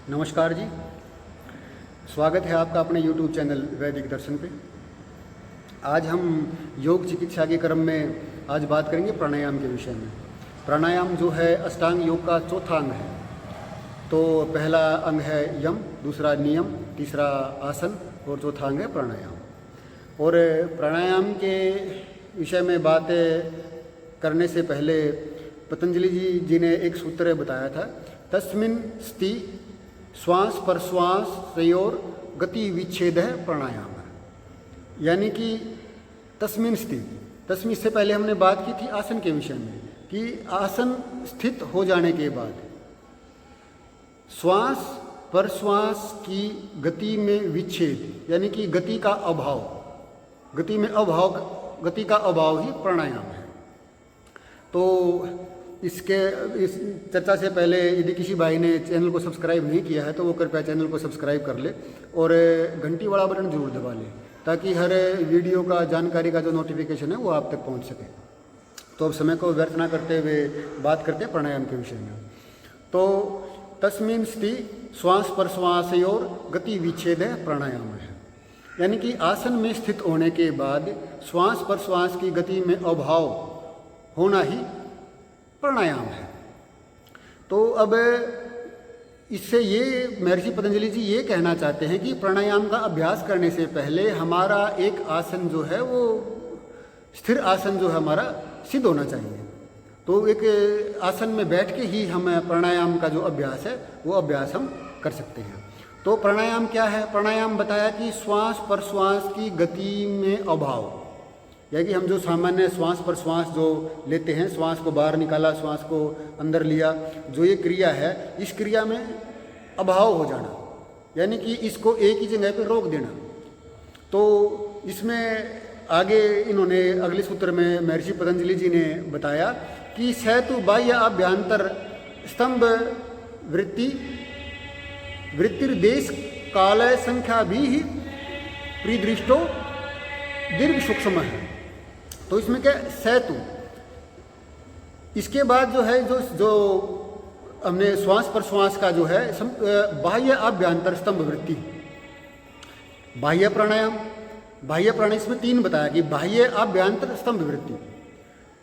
नमस्कार जी, स्वागत है आपका अपने YouTube चैनल वैदिक दर्शन पे। आज हम योग चिकित्सा के क्रम में आज बात करेंगे प्राणायाम के विषय में। प्राणायाम जो है अष्टांग योग का चौथा अंग है। तो पहला अंग है यम, दूसरा नियम, तीसरा आसन और चौथा अंग है प्राणायाम। और प्राणायाम के विषय में बात करने से पहले पतंजलि जी ने एक सूत्र बताया था, तस्मिन् स्ति श्वास प्रश्वास तयोर गति विच्छेद है प्राणायाम। यानी कि तस्मिन् स्थिति, तस्मिन् से पहले हमने बात की थी आसन के विषय में कि आसन स्थित हो जाने के बाद श्वास प्रश्वास की गति में विच्छेद यानी कि गति का अभाव, गति का अभाव ही प्राणायाम है। तो इस चर्चा से पहले यदि किसी भाई ने चैनल को सब्सक्राइब नहीं किया है तो वो कृपया चैनल को सब्सक्राइब कर ले और घंटी वाला बटन जरूर दबा ले ताकि हर वीडियो का जानकारी का जो नोटिफिकेशन है वो आप तक पहुंच सके। तो अब समय को व्यर्थ ना करते हुए बात करते हैं प्राणायाम के विषय में। तो तस्मिन् स्थिति श्वास प्रश्वासयोर गति विच्छेद है प्राणायाम है। यानी कि आसन में स्थित होने के बाद श्वास प्रश्वास की गति में अभाव होना ही प्राणायाम है। तो अब इससे ये महर्षि पतंजलि जी ये कहना चाहते हैं कि प्राणायाम का अभ्यास करने से पहले हमारा एक आसन जो है वो स्थिर आसन जो है हमारा सिद्ध होना चाहिए। तो एक आसन में बैठ के ही हम प्राणायाम का जो अभ्यास है वो अभ्यास हम कर सकते हैं। तो प्राणायाम क्या है? प्राणायाम बताया कि श्वास प्रश्वास की गति में अभाव, या कि हम जो सामान्य श्वास प्रश्वास जो लेते हैं, श्वास को बाहर निकाला, श्वास को अंदर लिया, जो ये क्रिया है इस क्रिया में अभाव हो जाना, यानी कि इसको एक ही जगह पे रोक देना। तो इसमें आगे इन्होंने अगले सूत्र में महर्षि पतंजलि जी ने बताया कि सैतु बाह्य अभ्यंतर स्तंभ वृत्तिर्देश काल संख्या भी ही परिदृष्टो दीर्घ सूक्ष्म है। तो इसमें क्या सैतु, इसके बाद जो है जो हमने श्वास प्रश्वास का जो है बाह्य अभ्यंतर स्तंभ वृत्ति, बाह्य प्राणायाम इसमें 3 बताया कि बाह्य अभ्यंतर स्तंभ वृत्ति।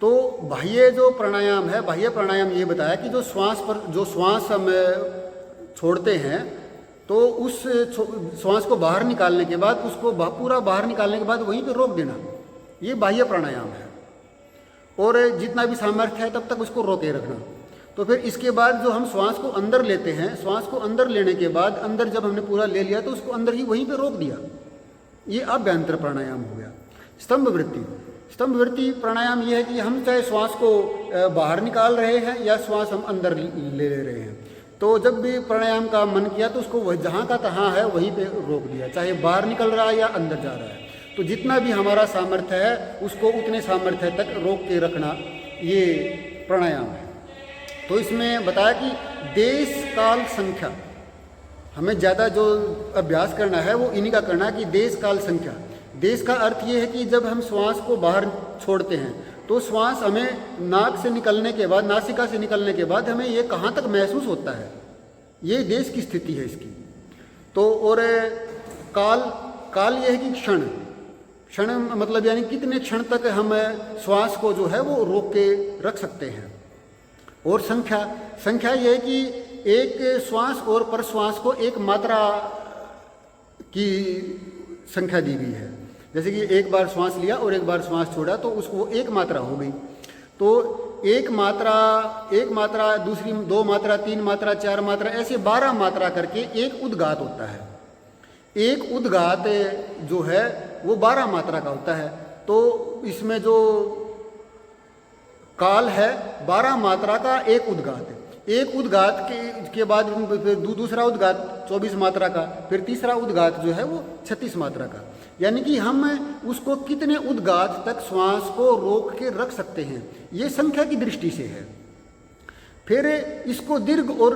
तो बाह्य जो प्राणायाम है, बाह्य प्राणायाम ये बताया कि जो श्वास हम छोड़ते हैं तो उस श्वास को बाहर निकालने के बाद उसको पूरा बाहर निकालने के बाद वहीं पे रोक देना, ये बाह्य प्राणायाम है। और जितना भी सामर्थ्य है तब तक उसको रोके रखना। तो फिर इसके बाद जो हम श्वास को अंदर लेते हैं, श्वास को अंदर लेने के बाद अंदर जब हमने पूरा ले लिया तो उसको अंदर ही वहीं पे रोक दिया, ये अभ्यंतर प्राणायाम हो गया। स्तंभ वृत्ति प्राणायाम ये है कि हम चाहे श्वास को बाहर निकाल रहे हैं या श्वास हम अंदर ले रहे हैं, तो जब भी प्राणायाम का मन किया तो उसको वह जहाँ का तहाँ है वहीं पे रोक दिया, चाहे बाहर निकल रहा है या अंदर जा रहा है। तो जितना भी हमारा सामर्थ्य है उसको उतने सामर्थ्य तक रोक के रखना, ये प्राणायाम है। तो इसमें बताया कि देश काल संख्या, हमें ज़्यादा जो अभ्यास करना है वो इन्हीं का करना है कि देश काल संख्या। देश का अर्थ ये है कि जब हम श्वास को बाहर छोड़ते हैं तो श्वास हमें नाक से निकलने के बाद, नासिका से निकलने के बाद हमें ये कहाँ तक महसूस होता है, ये देश की स्थिति है इसकी। तो और काल ये है कि क्षण मतलब यानी कितने क्षण तक हम श्वास को जो है वो रोक के रख सकते हैं। और संख्या ये है कि एक श्वास और प्रश्वास को एक मात्रा की संख्या दी गई है। जैसे कि एक बार श्वास लिया और एक बार श्वास छोड़ा तो उसको एक मात्रा हो गई। तो एक मात्रा, दूसरी 2 मात्रा, 3 मात्रा, 4 मात्रा, ऐसे 12 मात्रा करके एक उद्गात होता है। एक उद्गात जो है वो 12 मात्रा का होता है। तो इसमें जो काल है 12 मात्रा का एक उद्गात है। एक उद्गात के बाद फिर दूसरा उद्गात 24 मात्रा का, फिर तीसरा उद्गात जो है वो 36 मात्रा का। यानी कि हम उसको कितने उद्गात तक श्वास को रोक के रख सकते हैं, ये संख्या की दृष्टि से है। फिर इसको दीर्घ और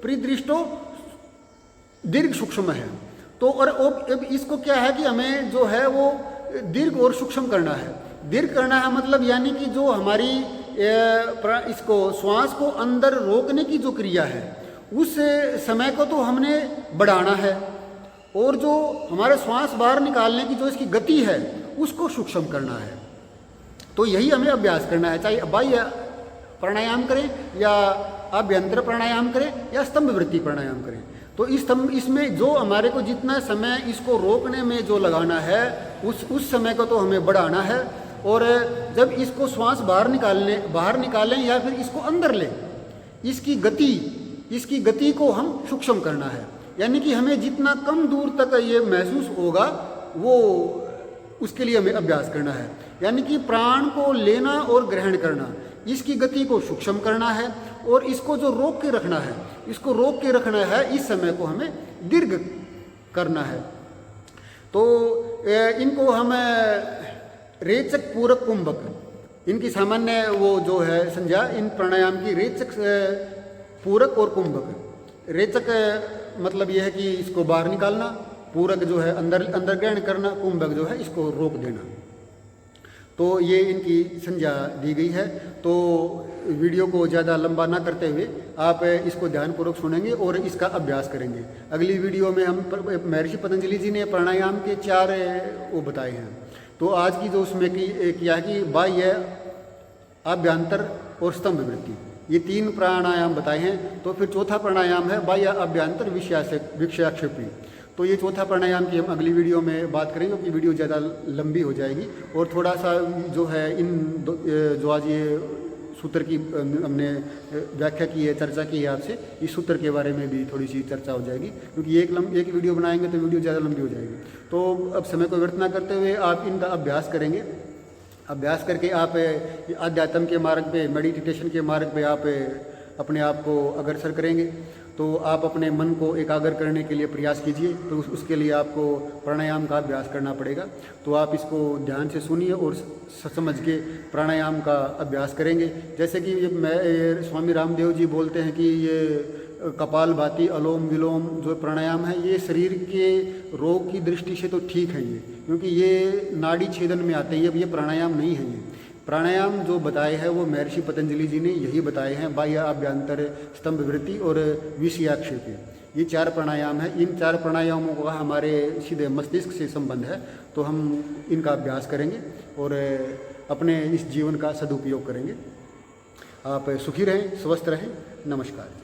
परिदृष्टो दीर्घ सूक्ष्म है। तो और अब इसको क्या है कि हमें जो है वो दीर्घ और सूक्ष्म करना है। दीर्घ करना है मतलब यानी कि जो हमारी इसको श्वास को अंदर रोकने की जो क्रिया है उस समय को तो हमने बढ़ाना है, और जो हमारे श्वास बाहर निकालने की जो इसकी गति है उसको सूक्ष्म करना है। तो यही हमें अभ्यास करना है, चाहे बाह्य प्राणायाम करें या आभ्यंतर प्राणायाम करें या स्तंभ वृत्ति प्राणायाम करें। तो इसमें जो हमारे को जितना समय इसको रोकने में जो लगाना है उस समय को तो हमें बढ़ाना है, और जब इसको श्वास बाहर निकालें या फिर इसको अंदर लें, इसकी गति को हम सूक्ष्म करना है। यानी कि हमें जितना कम दूर तक ये महसूस होगा वो उसके लिए हमें अभ्यास करना है। यानी कि प्राण को लेना और ग्रहण करना, इसकी गति को सूक्ष्म करना है, और इसको जो रोक के रखना है, इस समय को हमें दीर्घ करना है। तो इनको हम रेचक, पूरक, कुंभक, इनकी सामान्य वो जो है संज्ञा इन प्राणायाम की रेचक, पूरक और कुंभक। रेचक मतलब यह है कि इसको बाहर निकालना, पूरक जो है अंदर ग्रहण करना, कुंभक जो है इसको रोक देना। तो ये इनकी संज्ञा दी गई है। तो वीडियो को ज़्यादा लंबा ना करते हुए आप इसको ध्यानपूर्वक सुनेंगे और इसका अभ्यास करेंगे। अगली वीडियो में हम महर्षि पतंजलि जी ने प्राणायाम के 4 वो बताए हैं। तो आज की जो उसमें किया है कि बाह्य, आभ्यंतर और स्तंभ वृत्ति, ये 3 प्राणायाम बताए हैं। तो फिर चौथा प्राणायाम है बाह्य, आभ्यंतर, विषयाक्षेपी। तो ये चौथा प्राणायाम की हम अगली वीडियो में बात करेंगे, क्योंकि वीडियो ज़्यादा लंबी हो जाएगी। और थोड़ा सा जो है जो आज ये सूत्र की हमने व्याख्या की है, चर्चा की है आपसे, इस सूत्र के बारे में भी थोड़ी सी चर्चा हो जाएगी, क्योंकि एक वीडियो बनाएंगे तो वीडियो ज़्यादा लंबी हो जाएगी। तो अब समय को व्यर्थ ना करते हुए आप इनका अभ्यास करेंगे। अभ्यास करके आप आध्यात्म के मार्ग पे, मेडिटेशन के मार्ग पे आप अपने आप को अग्रसर करेंगे। तो आप अपने मन को एकाग्र करने के लिए प्रयास कीजिए। तो उसके लिए आपको प्राणायाम का अभ्यास करना पड़ेगा। तो आप इसको ध्यान से सुनिए और समझ के प्राणायाम का अभ्यास करेंगे। जैसे कि स्वामी रामदेव जी बोलते हैं कि ये कपालभाति, अनुलोम विलोम जो प्राणायाम है, ये शरीर के रोग की दृष्टि से तो ठीक है ये, क्योंकि ये नाड़ी छेदन में आते हैं। ये प्राणायाम नहीं है। ये प्राणायाम जो बताए हैं वो महर्षि पतंजलि जी ने यही बताए हैं, बाह्य, आभ्यंतर, स्तंभ वृत्ति और विषयाक्षेपी। ये 4 प्राणायाम है। इन 4 प्राणायामों का हमारे सीधे मस्तिष्क से संबंध है। तो हम इनका अभ्यास करेंगे और अपने इस जीवन का सदुपयोग करेंगे। आप सुखी रहें, स्वस्थ रहें। नमस्कार।